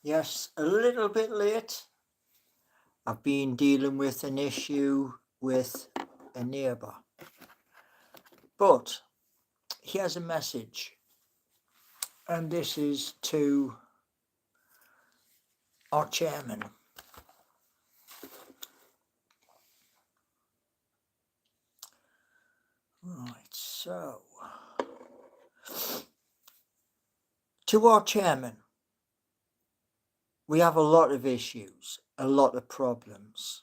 Yes, a little bit late. I've been dealing with an issue with a neighbour. But here's a message, and this is to our chairman. Right, so to our chairman, we have a lot of issues, a lot of problems.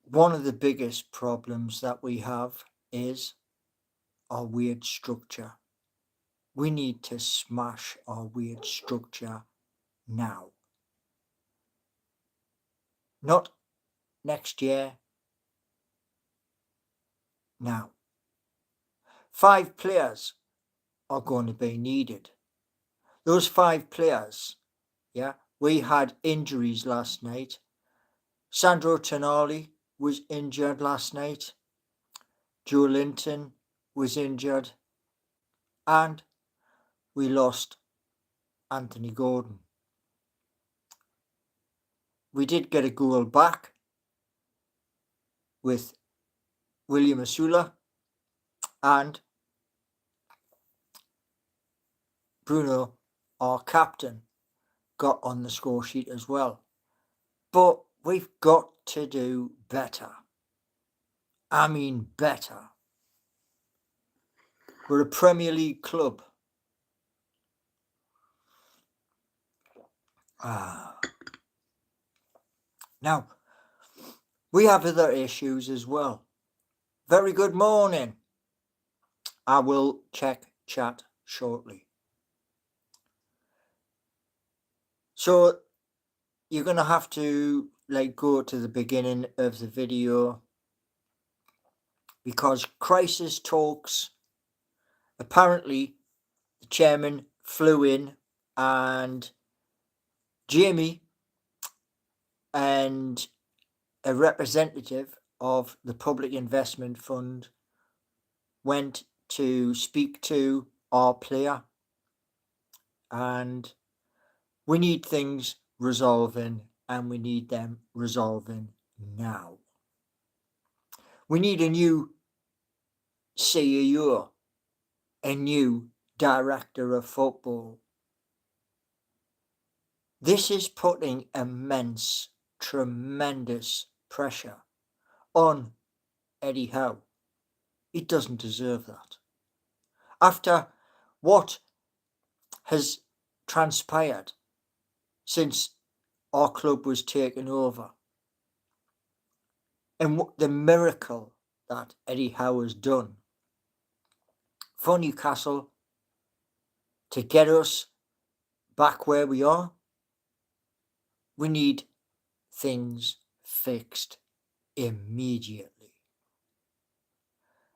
One of the biggest problems that we have is our weird structure. We need to smash our weird structure now. Not next year, now. 5 players are going to be needed. Those 5 players, we had injuries last night. Sandro Tonali was injured last night. Joe Linton was injured. And we lost Anthony Gordon. We did get a goal back with William Asula, and Bruno, our captain, got on the score sheet as well. But we've got to do better. I mean better. We're a Premier League club. Now, we have other issues as well. Very good morning. I will check chat shortly. So you're going to have to go to the beginning of the video, because crisis talks, apparently the chairman flew in and Jamie and a representative of the Public Investment Fund went to speak to our player, and we need things resolving, and we need them resolving now. We need a new CEO, a new director of football. This is putting immense, tremendous pressure on Eddie Howe. He doesn't deserve that. After what has transpired since our club was taken over, and the miracle that Eddie Howe has done for Newcastle to get us back where we are, we need things fixed immediately.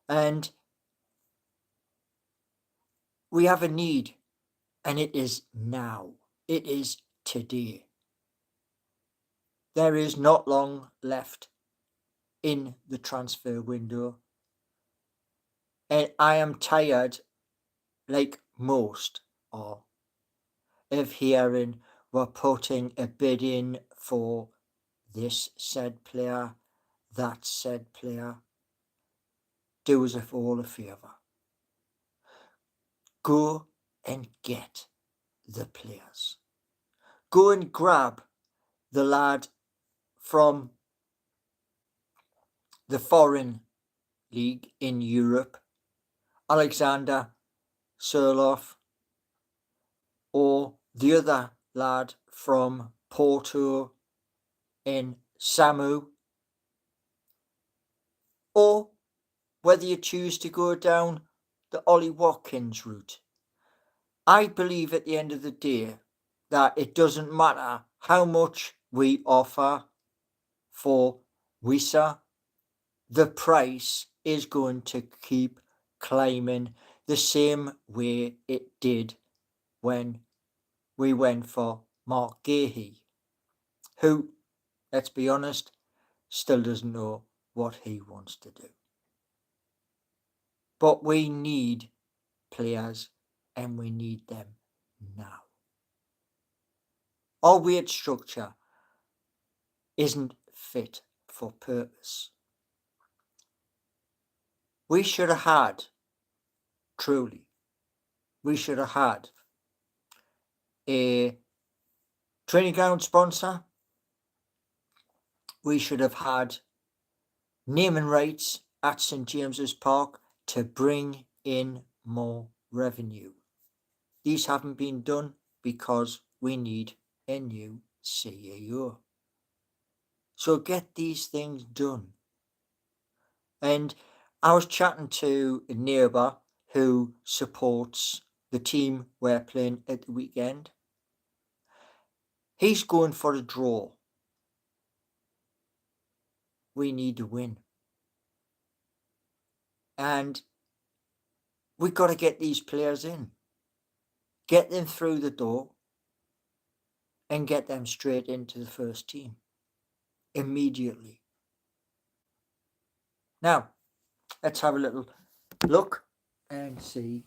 And we have a need, and it is now. It is today. There is not long left in the transfer window, and I am tired, like most are, of hearing we're putting a bid in for this said player, that said player. Do us all a favour. Go and get the players. Go and grab the lad from the foreign league in Europe, Alexander Serloff, or the other lad from Porto in Samu, or whether you choose to go down the Ollie Watkins route. I believe at the end of the day that it doesn't matter how much we offer for Wissa, the price is going to keep climbing the same way it did when we went for Mark Gahey, who, let's be honest, still doesn't know what he wants to do. But we need players, and we need them now. Our wage structure isn't fit for purpose. We should have had, truly, we should have had a training ground sponsor. We should have had naming rights at St James's Park to bring in more revenue. These haven't been done because we need a new CEO. So get these things done. And I was chatting to a neighbour who supports the team we're playing at the weekend. He's going for a draw. We need to win. And we've got to get these players in. Get them through the door and get them straight into the first team immediately. Now, let's have a little look and see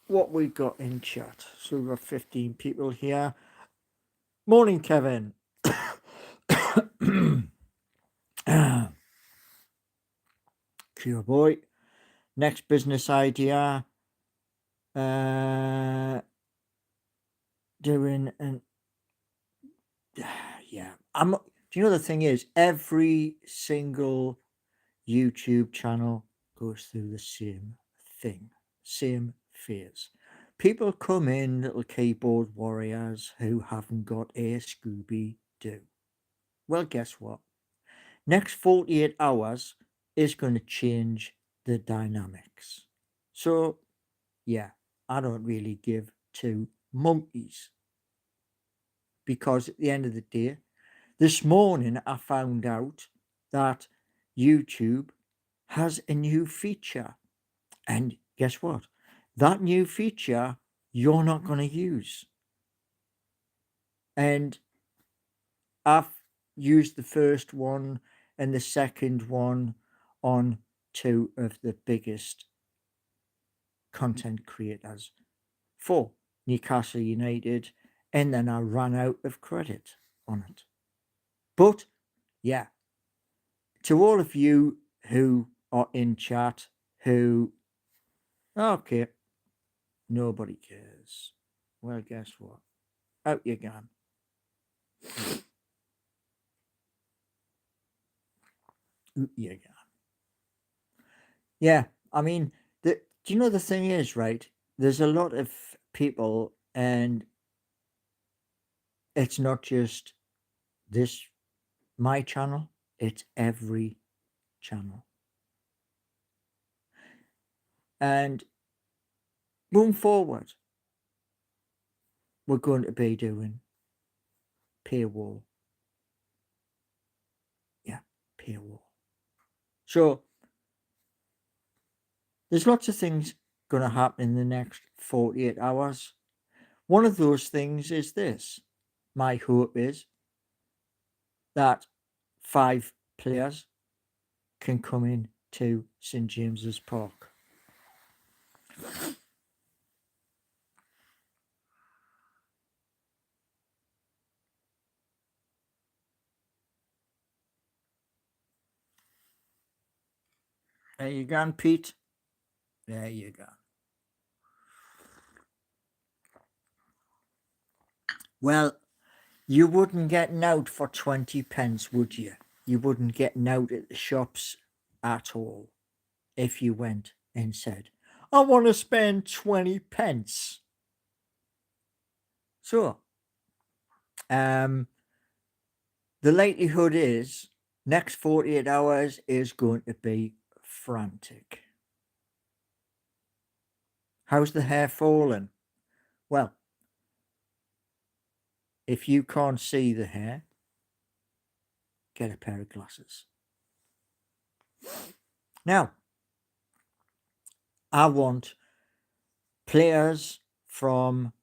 what we've got in chat. So we've got 15 people here. Morning, Kevin. Cure boy. Next business idea. Doing an yeah. Do you know the thing is, every single YouTube channel goes through the same thing, same phase. People come in, little keyboard warriors who haven't got a Scooby-Doo. Well, guess what? Next 48 hours is going to change the dynamics. So, yeah, I don't really give two monkeys. Because at the end of the day, this morning I found out that YouTube has a new feature. And guess what? That new feature you're not going to use. And I've used the first one and the second one on two of the biggest content creators for Newcastle United, and then I ran out of credit on it. But yeah, to all of you who are in chat who, okay, nobody cares. Well, guess what? Out you gone. Out you gone. Yeah, I mean, do you know the thing is, right? There's a lot of people, and it's not just this, my channel, it's every channel. And moving forward, we're going to be doing paywall. Yeah, paywall. So there's lots of things going to happen in the next 48 hours. One of those things is this. My hope is that 5 players can come in to St James's Park. There you go, Pete. There you go. Well, you wouldn't get out for 20 pence, would you? You wouldn't get out at the shops at all if you went and said, I want to spend 20 pence. So, the likelihood is next 48 hours is going to be frantic. How's the hair falling? Well, if you can't see the hair, get a pair of glasses. Now, I want players from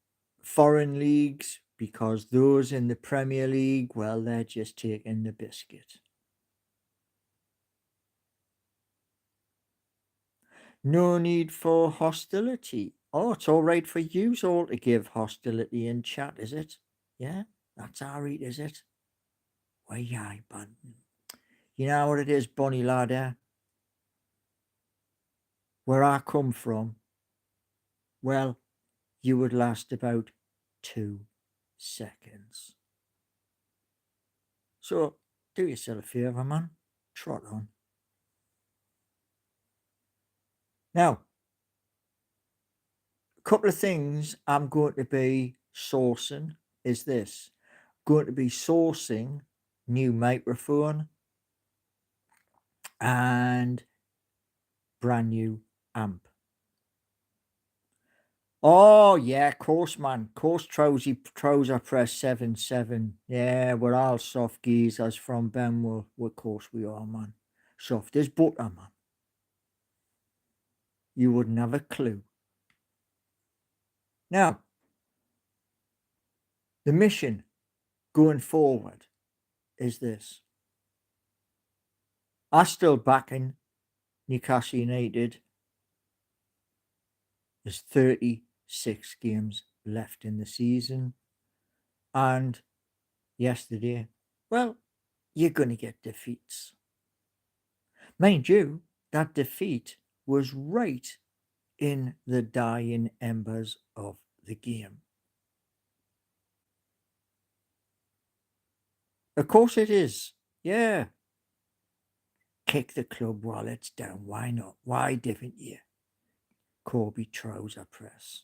foreign leagues, because those in the Premier League, well, they're just taking the biscuit. No need for hostility. Oh, it's all right for you all to give hostility in chat, is it? Yeah, That's our it, is it? Well, yeah, but you know what it is, Bonnie lad, eh? Where I come from, well, you would last about 2 seconds. So, do yourself a favour, man. Trot on. Now, a couple of things I'm going to be sourcing is this. Going to be sourcing new microphone and brand new amp. Oh yeah, of course, man. Of course, Trouser Press 7.7. Yeah, we're all soft geezers from Benwell. Of course we are, man. Soft as butter, man. You wouldn't have a clue. Now, the mission going forward is this. I still backing Newcastle United. There's 36 games left in the season. And yesterday, well, you're going to get defeats. Mind you, that defeat was right in the dying embers of the game. Of course it is. Yeah. Kick the club while it's down. Why not? Why didn't you? Corby Trouser Press.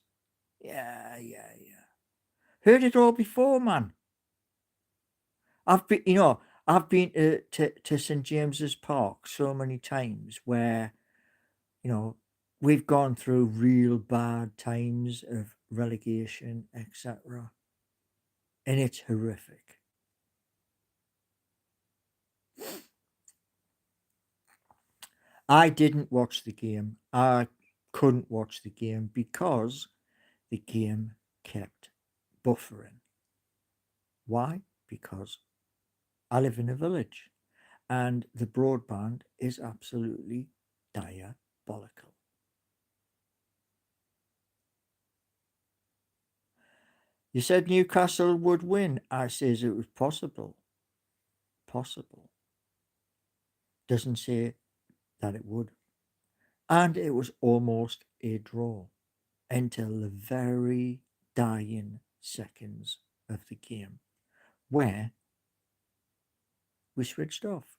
Yeah. Heard it all before, man. I've been to St James's Park so many times where, we've gone through real bad times of relegation, etc. And it's horrific. I didn't watch the game. I couldn't watch the game because the game kept buffering. Why? Because I live in a village and the broadband is absolutely diabolical. You said Newcastle would win. I says it was possible. Possible. Doesn't say that it would. And it was almost a draw until the very dying seconds of the game where we switched off.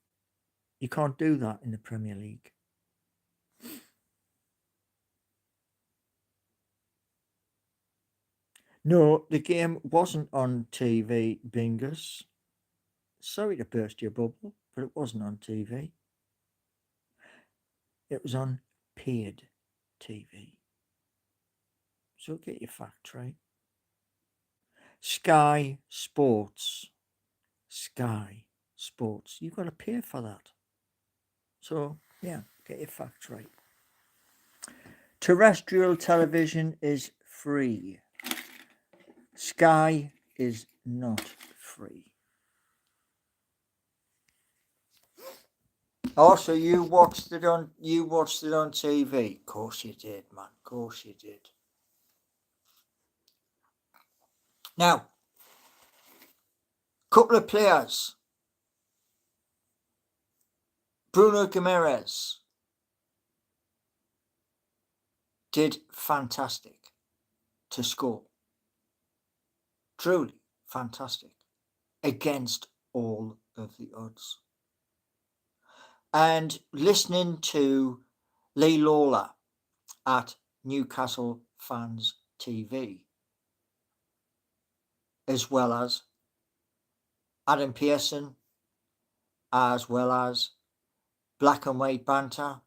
You can't do that in the Premier League. No, the game wasn't on TV, Bingus. Sorry to burst your bubble, but it wasn't on TV. It was on paid TV. So get your facts right. Sky Sports. Sky Sports. You've got to pay for that. So, yeah, get your facts right. Terrestrial television is free. Sky is not free. Also, you watched it on TV. Of course you did, man. Of course you did. Now, couple of players. Bruno Guimaraes did fantastic to score. Truly fantastic against all of the odds. And listening to Lee Lawler at Newcastle Fans TV, as well as Adam Pearson, as well as Black and White Banter.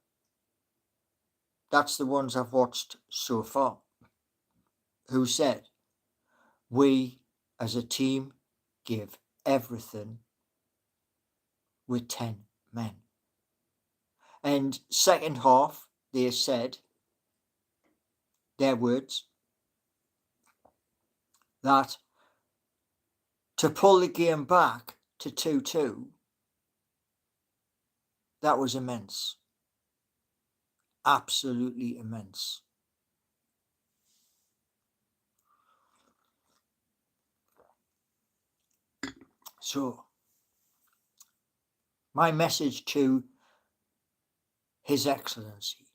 That's the ones I've watched so far. Who said, we as a team give everything with 10 men. And second half, they said, their words, that to pull the game back to 2-2, that was immense. Absolutely immense. So, my message to His Excellency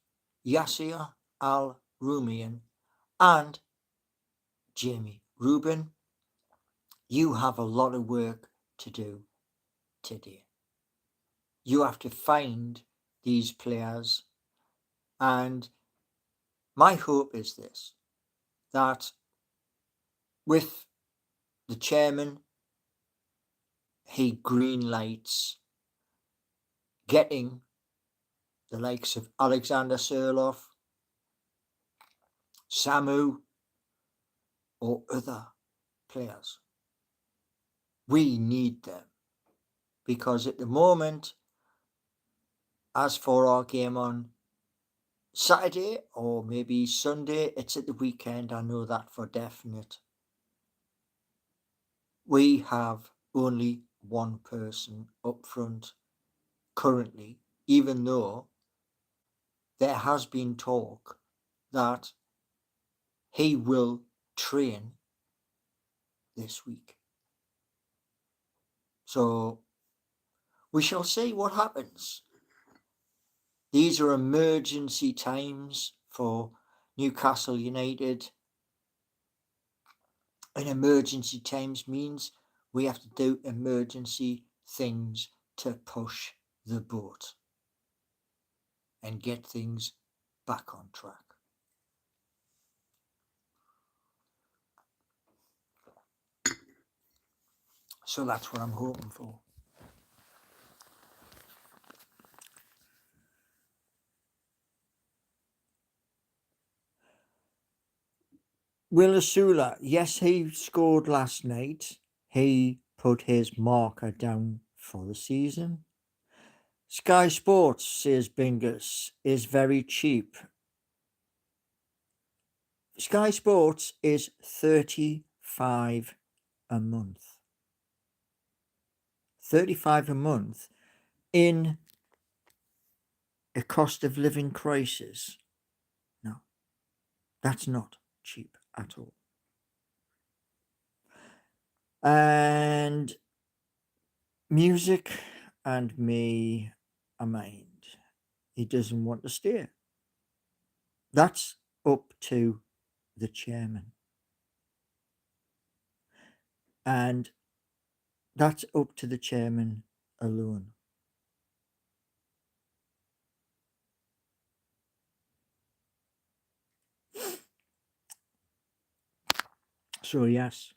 Yasser Al-Rumayyan and Jamie Rubin, you have a lot of work to do today. You have to find these players, and my hope is this, that with the chairman, he green lights getting the likes of Alexander Serloff, Samu, or other players. We need them, because at the moment, as for our game on Saturday or maybe Sunday, it's at the weekend, I know that for definite, we have only one person up front currently, even though there has been talk that he will train this week. So we shall see what happens. These are emergency times for Newcastle United. And emergency times means we have to do emergency things to push the boat and get things back on track. So that's what I'm hoping for. Will Asula, yes, he scored last night. He put his marker down for the season. Sky Sports, says Bingus, is very cheap. Sky Sports is $35 a month. $35 a month in a cost of living crisis. No, that's not cheap at all. And music and me a mind. He doesn't want to stay. That's up to the chairman. And that's up to the chairman alone. So yes.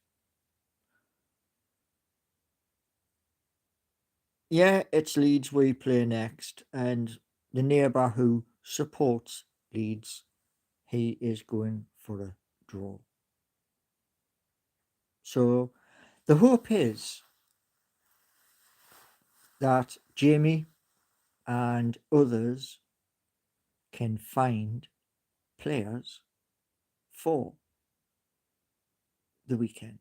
Yeah, it's Leeds we play next, and the neighbour who supports Leeds, he is going for a draw. So the hope is that Jamie and others can find players for the weekend,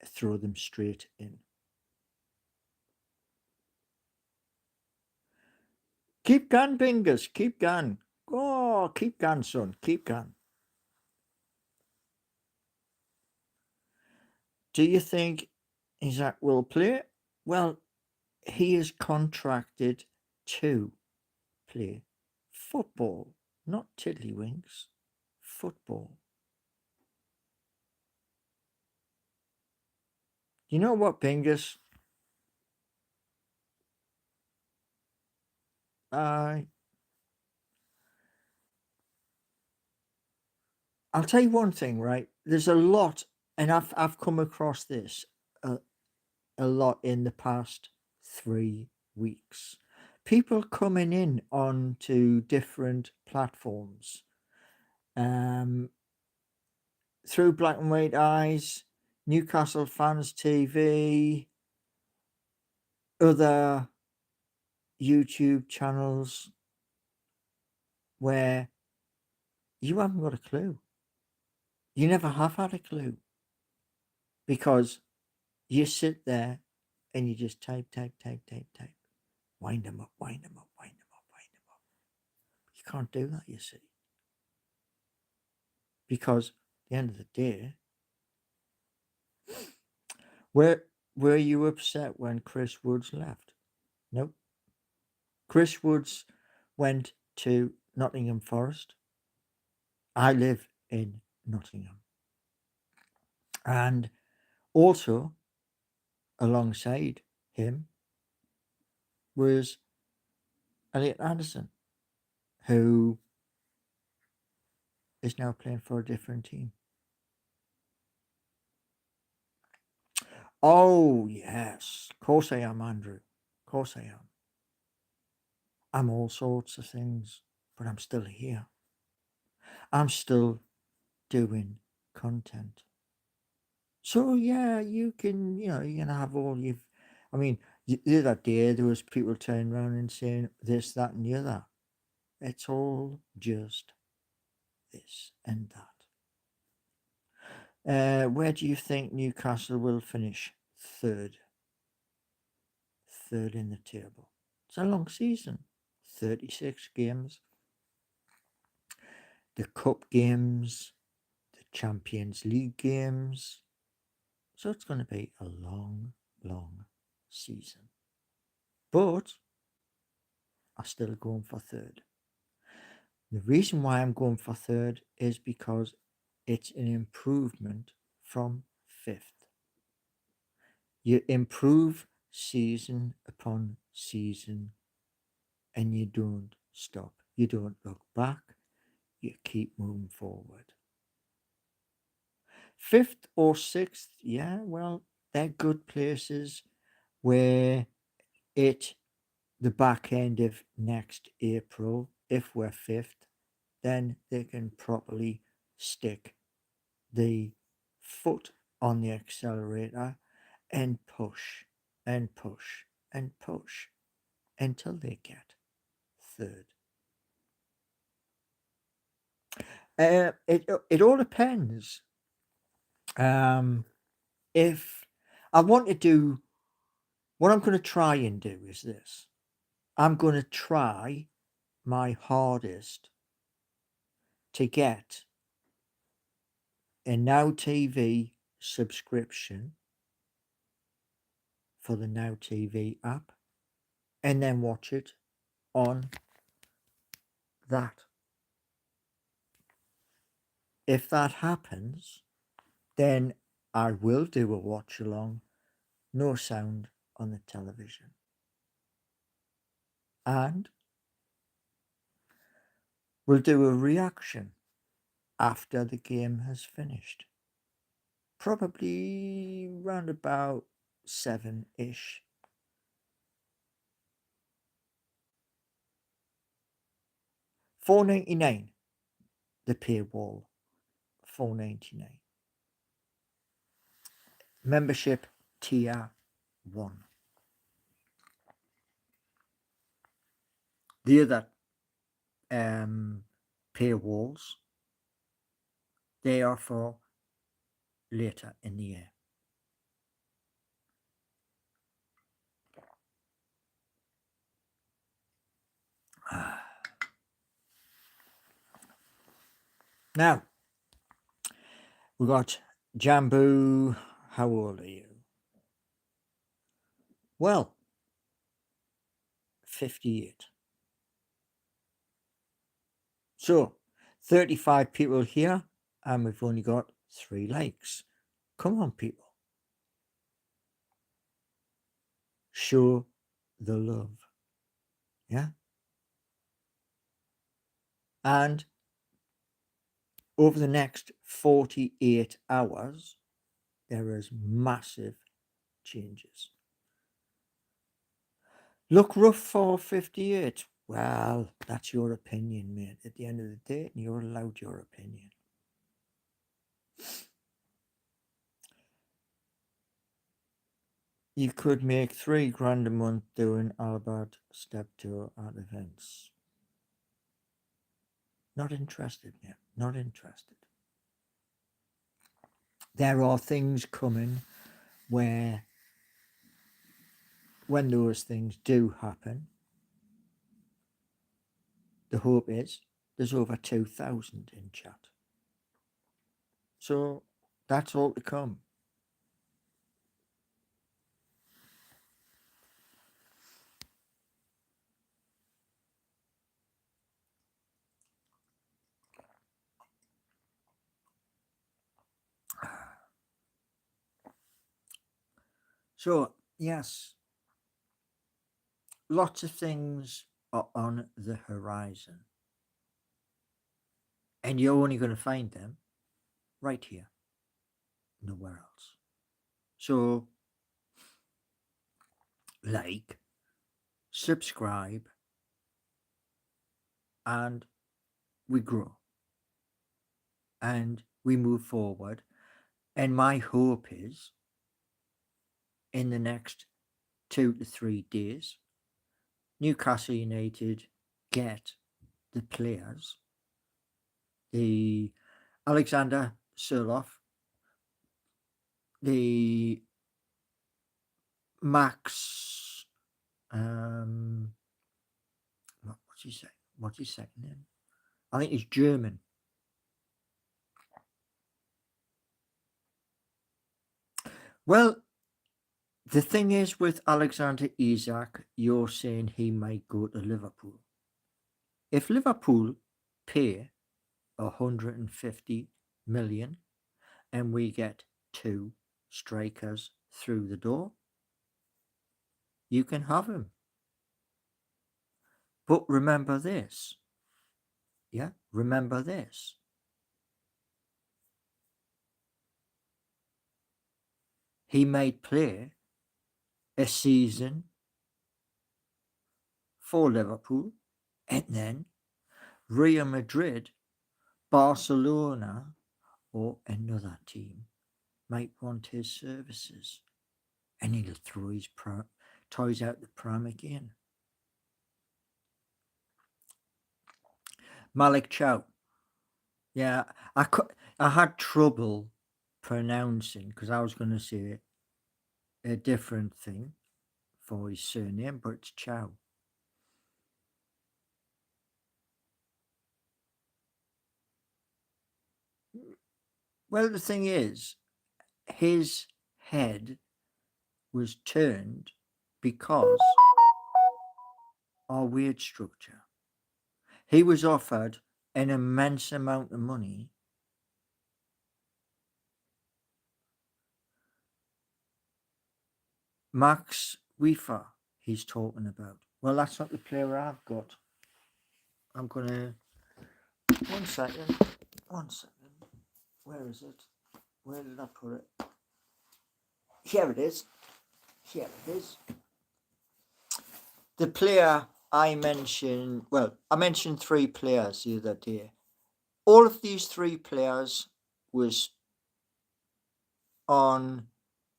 throw them straight in. Keep going, Bingus, keep going. Oh, keep going, son, keep going. Do you think Isaac will play? Well, he is contracted to play football, not tiddlywinks, football. You know what, Bingus? I'll tell you one thing, right? There's a lot, and I've come across this a lot in the past 3 weeks. People coming in onto different platforms, through Black and White Eyes, Newcastle Fans TV, other YouTube channels, where you haven't got a clue. You never have had a clue, because you sit there and you just type. Wind them up. You can't do that, you see. Because at the end of the day, were you upset when Chris Woods left? Nope. Chris Woods went to Nottingham Forest. I live in Nottingham. And also, alongside him was Elliot Anderson, who is now playing for a different team. Oh, yes. Of course I am, Andrew. Of course I am. I'm all sorts of things, but I'm still here. I'm still doing content. So, yeah, you can have all you've. I mean, the other day there was people turning around and saying this, that, and the other. It's all just this and that. Where do you think Newcastle will finish? Third in the table. It's a long season, 36 games. The cup games, the Champions League games. So it's going to be a long, long season. But I'm still going for third. The reason why I'm going for third is because it's an improvement from fifth. You improve season upon season and you don't stop. You don't look back. You keep moving forward. Fifth or sixth, yeah, well, they're good places where the back end of next April, if we're fifth, then they can properly stick the foot on the accelerator and push and push and push until they get third. It all depends. If I want to do, what I'm going to try and do is this. I'm going to try my hardest to get a Now TV subscription for the Now TV app and then watch it on that. If that happens, then I will do a watch along, no sound on the television. And we'll do a reaction after the game has finished. Probably round about 7-ish. $4.99 the paywall. $4.99. Membership tier 1. The other paywalls, they are for later in the year. Now, we got Jambu. How old are you? Well, 58. So, 35 people here, and we've only got 3 likes. Come on, people. Show the love. Yeah? And over the next 48 hours, there is massive changes. Look rough for 58. Well, that's your opinion, mate. At the end of the day, you're allowed your opinion. You could make $3,000 a month doing Albert Step Tour at events. Not interested, mate. Not interested. There are things coming where, when those things do happen, the hope is there's over 2,000 in chat. So that's all to come. So, yes, lots of things are on the horizon. And you're only going to find them right here, nowhere else. So, like, subscribe, and we grow and we move forward. And my hope is in the next 2 to 3 days, Newcastle United get the players, the Alexander Surloff, the Max, what's he saying? What's his second name? I think he's German. Well, the thing is with Alexander Isak, you're saying he might go to Liverpool. If Liverpool pay 150 million and we get 2 strikers through the door, you can have him. But remember this. Yeah, remember this. He might play a season for Liverpool and then Real Madrid, Barcelona, or another team might want his services, and he'll throw his toys out the pram again. Malik Chow. Yeah, I had trouble pronouncing because I was going to say a different thing for his surname, but it's Chow. Well, the thing is, his head was turned because our weird structure. He was offered an immense amount of money. Max Weaver, he's talking about. Well, that's not the player I've got. I'm going to. 1 second. 1 second. Where is it? Where did I put it? Here it is. Here it is. The player I mentioned, well, I mentioned 3 players the other day. All of these 3 players was on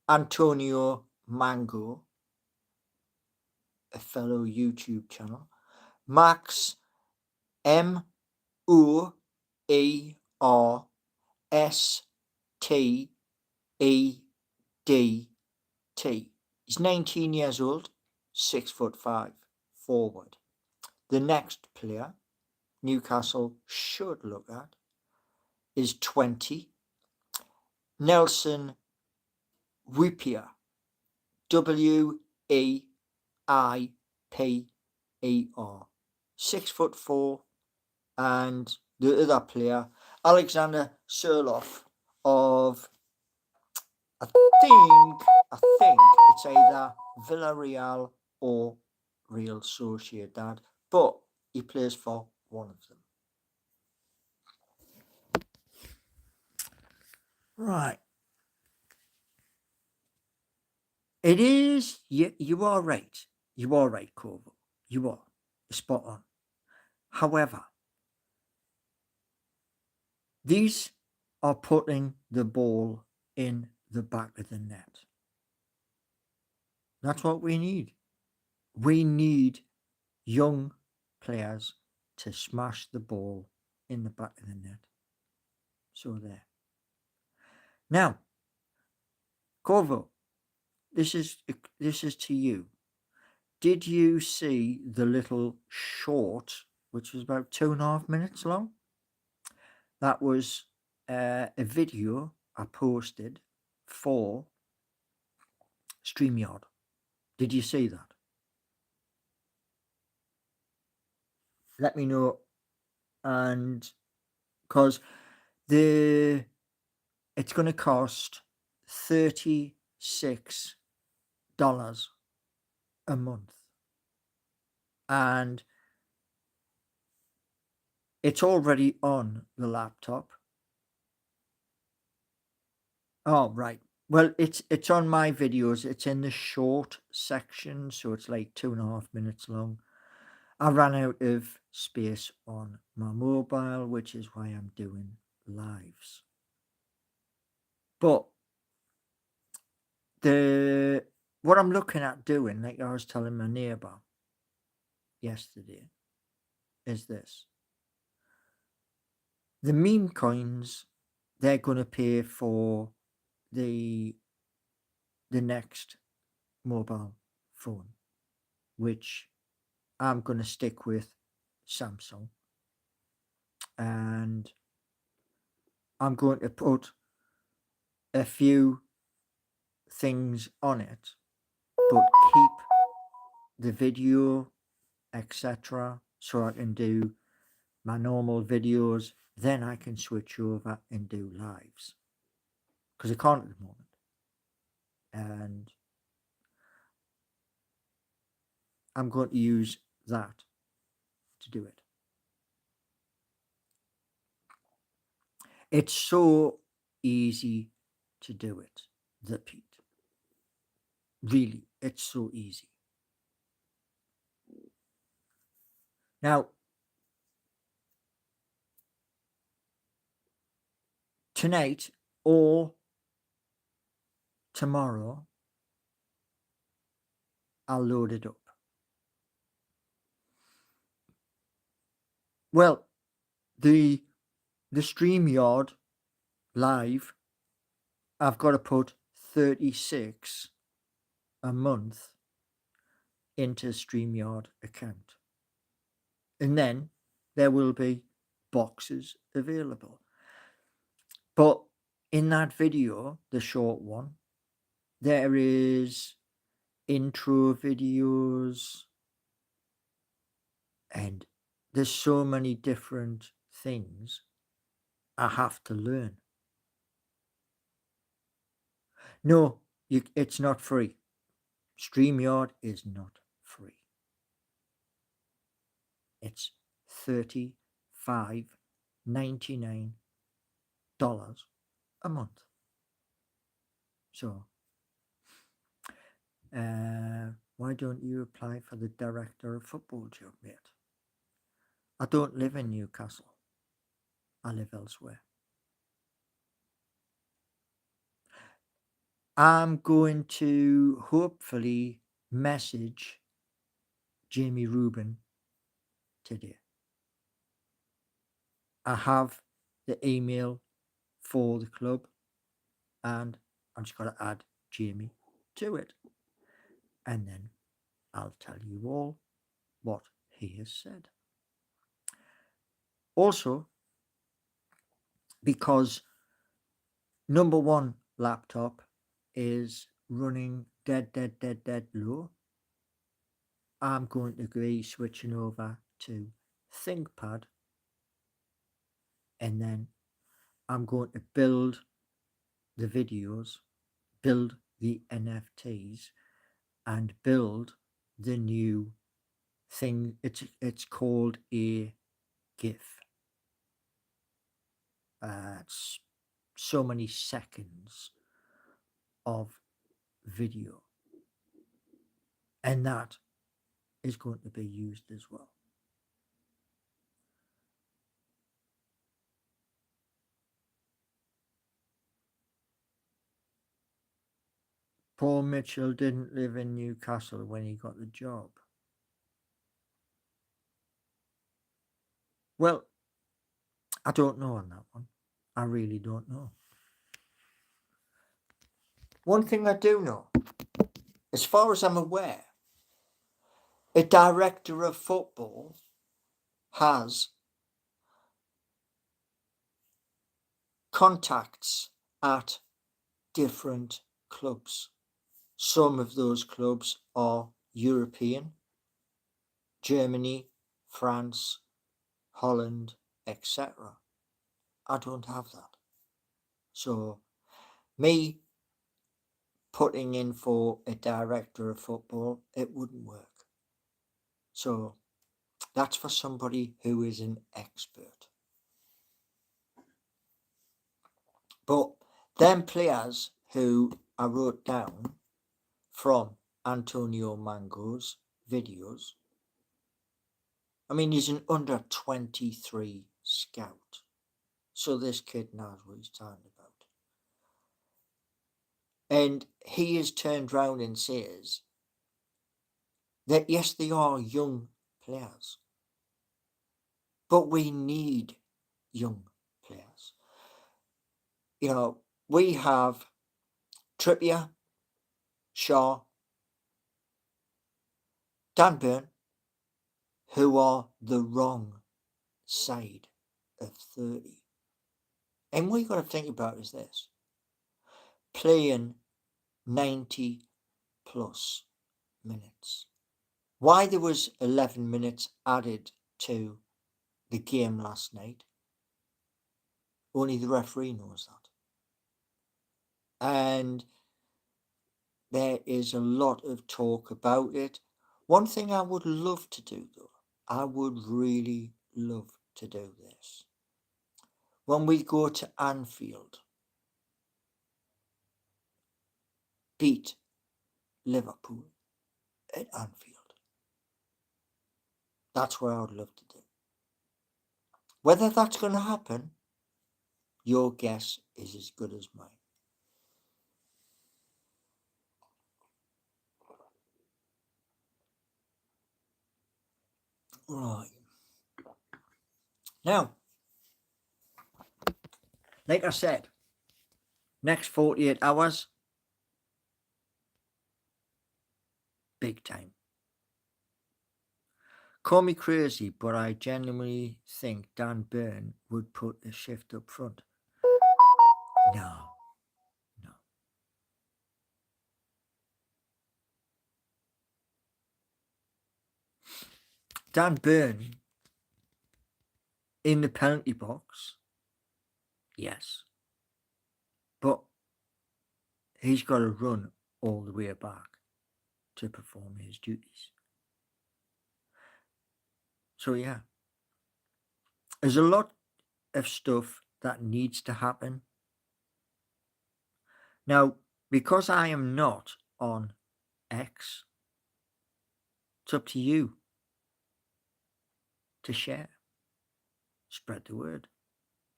Antonio Mango, a fellow YouTube channel. Max Muerstedt. He's 19 years old, 6'5", forward. The next player Newcastle should look at is 20, Nelson Weiper, Weiper, 6'4", and the other player, Alexander Surloff of I think it's either Villarreal or Real Sociedad, but he plays for one of them. Right. It is, you are right. You are right, Corvo. You are. Spot on. However, these are putting the ball in the back of the net. That's what we need. We need young players to smash the ball in the back of the net. So there. Now, Corvo, this is to you. Did you see the little short, which was about 2.5 minutes long? That was a video I posted for StreamYard. Did you see that? Let me know. And because it's going to cost 36 a month. And it's already on the laptop. Oh, right. Well, it's on my videos. It's in the short section, so it's like 2.5 minutes long. I ran out of space on my mobile, which is why I'm doing lives. But what I'm looking at doing, like I was telling my neighbor yesterday, is this. The meme coins, they're going to pay for the next mobile phone, which I'm going to stick with Samsung. And I'm going to put a few things on it, but keep the video, etc., so I can do my normal videos. Then I can switch over and do lives, because I can't at the moment. And I'm going to use that to do it. It's so easy to do it, the Pete. Really, it's so easy. Now, tonight or tomorrow, I'll load it up. Well, the StreamYard live, I've got to put 36 a month into StreamYard account. And then there will be boxes available. But in that video, the short one, there is intro videos, and there's so many different things I have to learn. No, it's not free. StreamYard is not free. It's $35.99 a month. So, why don't you apply for the director of football job, mate? I don't live in Newcastle. I live elsewhere. I'm going to hopefully message Jamie Rubin today. I have the email for the club, and I'm just going to add Jamie to it. And then I'll tell you all what he has said. Also, because number one laptop is running dead low, I'm going to be switching over to ThinkPad, and then I'm going to build the videos, build the NFTs, and build the new thing. It's called a GIF. It's so many seconds of video, and that is going to be used as well. Paul Mitchell didn't live in Newcastle when he got the job. Well, I don't know on that one. I really don't know. One thing I do know, as far as I'm aware, a director of football has contacts at different clubs. Some of those clubs are European, Germany, France, Holland, etc. I don't have that. So me putting in for a director of football, it wouldn't work. So that's for somebody who is an expert. But them players who I wrote down from Antonio Mango's videos, I mean, he's an under 23 scout. So this kid knows what he's talking about. And he is turned round and says that yes, they are young players, but we need young players. You know, we have Trippier, Shaw, Dan Burn, who are the wrong side of 30. And what you've got to think about is this: playing 90 plus minutes. Why there was 11 minutes added to the game last night, only the referee knows that. And there is a lot of talk about it. One thing I would love to do, though, I would really love to do this. When we go to Anfield, beat Liverpool at Anfield. That's what I would love to do. Whether that's going to happen, your guess is as good as mine. Right. Now, like I said, next 48 hours, big time. Call me crazy, but I genuinely think Dan Burn would put a shift up front. No. Dan Burn in the penalty box, yes. But he's got to run all the way back to perform his duties. So yeah, there's a lot of stuff that needs to happen. Now, because I am not on X, it's up to you to share, spread the word,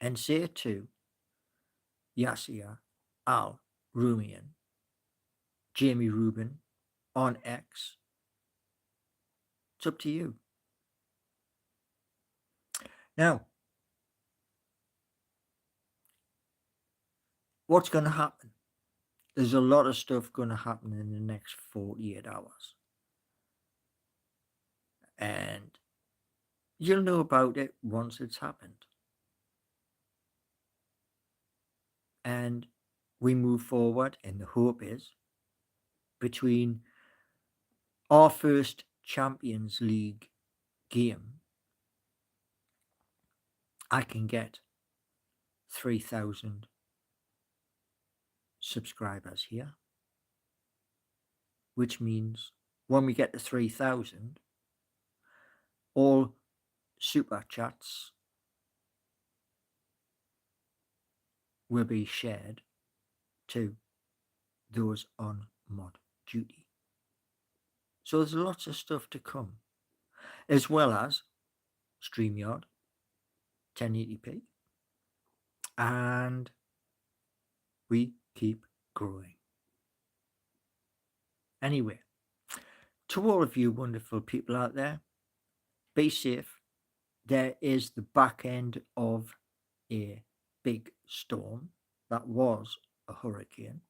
and say to Yasir Al Rumian, Jamie Rubin on X. It's up to you. Now, what's going to happen? There's a lot of stuff going to happen in the next 48 hours. And you'll know about it once it's happened. And we move forward, and the hope is between our first Champions League game, I can get 3,000 subscribers here, which means when we get to 3,000, all super chats will be shared to those on mod duty. So there's lots of stuff to come, as well as StreamYard 1080p, and we keep growing. Anyway, to all of you wonderful people out there, be safe. There is the back end of a big storm that was a hurricane,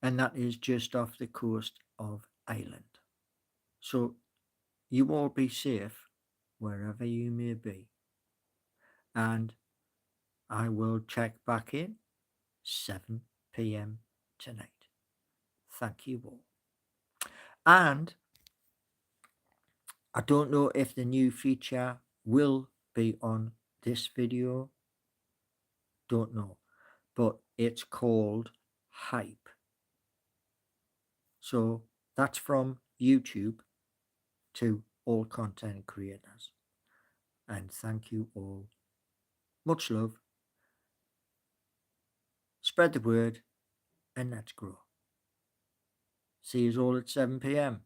and that is just off the coast of Ireland. So you all be safe wherever you may be, and I will check back in 7 p.m. tonight. Thank you all. And I don't know if the new feature will be on this video. Don't know. But it's called Hype. So that's from YouTube to all content creators. And thank you all. Much love. Spread the word and let's grow. See you all at 7 p.m.